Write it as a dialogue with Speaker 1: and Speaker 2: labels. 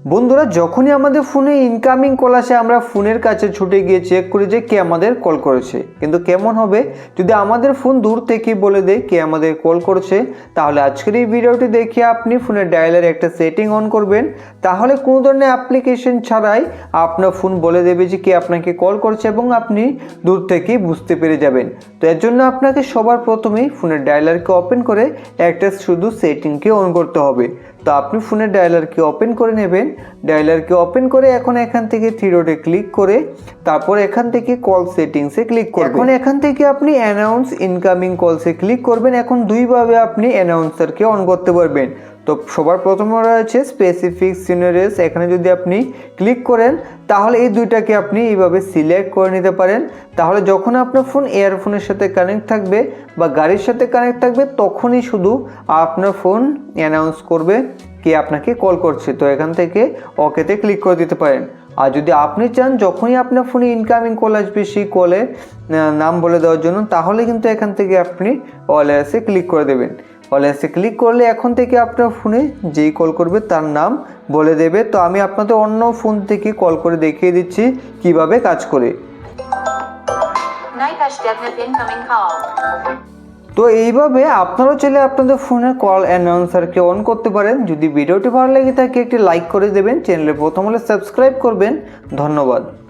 Speaker 1: বন্ধুরা, যখনই আমাদের ফোনে ইনকামিং কল আসে আমরা ফোনের কাছে ছুটে গিয়ে চেক করি যে কে আমাদের কল করেছে। কিন্তু কেমন হবে যদি আমাদের ফোন দূর থেকে বলে দেয় কে আমাদের কল করছে। তাহলে আজকের এই ভিডিওটি দেখে আপনি ফোনের ডায়ালারে একটা সেটিং অন করবেন, তাহলে কোনো ধরনের অ্যাপ্লিকেশন ছাড়াই আপনার ফোন বলে দেবে যে কে আপনাকে কল করছে এবং আপনি দূর থেকে বুঝতে পেরে যাবেন। তো এর জন্য আপনাকে সবার প্রথমেই ফোনের ডায়ালারকে ওপেন করে একটা শুধু সেটিংকে অন করতে হবে। তো আপনি ফোনের ডায়ালারকে ওপেন করে নেবেন। ডায়ালারকে ওপেন করে এখন এখান থেকে থ্রি ডটে ক্লিক করে তারপর এখান থেকে কল সেটিংসে ক্লিক করবেন। এখন এখান থেকে আপনি অ্যানাউন্স ইনকামিং কলসে ক্লিক করবেন। এখন দুইভাবে আপনি অ্যানাউন্সারকে অন করতে পারবেন। তো সবার প্রথমে রয়েছে স্পেসিফিক সিনারিওস, এখানে যদি আপনি ক্লিক করেন তাহলে এই দুইটাকে আপনি এইভাবে সিলেক্ট করে নিতে পারেন। তাহলে যখন আপনার ফোন ইয়ারফোনের সাথে কানেক্ট থাকবে বা গাড়ির সাথে কানেক্ট থাকবে তখনই শুধু আপনার ফোন অ্যানাউন্স করবে কে আপনাকে কল করছে। তো এখান থেকে ওকেতে ক্লিক করে দিতে পারেন। আর যদি আপনি চান যখনই আপনার ফোনে ইনকামিং কল আসবে সেই কলের নাম বলে দেওয়ার জন্য, তাহলে কিন্তু এখান থেকে আপনি অলএসে ক্লিক করে দেবেন। অলএসে ক্লিক করলে এখন থেকে আপনার ফোনে যেই কল করবে তার নাম বলে দেবে। তো আমি আপনাদের অন্য ফোন থেকে কল করে দেখিয়ে দিচ্ছি কিভাবে কাজ করে। তো এইভাবে আপনারাও চাইলে আপনাদের ফোনের কল অ্যানাউন্সারকে অন করতে পারেন। যদি ভিডিওটি ভালো লেগে থাকে একটি লাইক করে দেবেন, চ্যানেলে প্রথম হলে সাবস্ক্রাইব করবেন। ধন্যবাদ।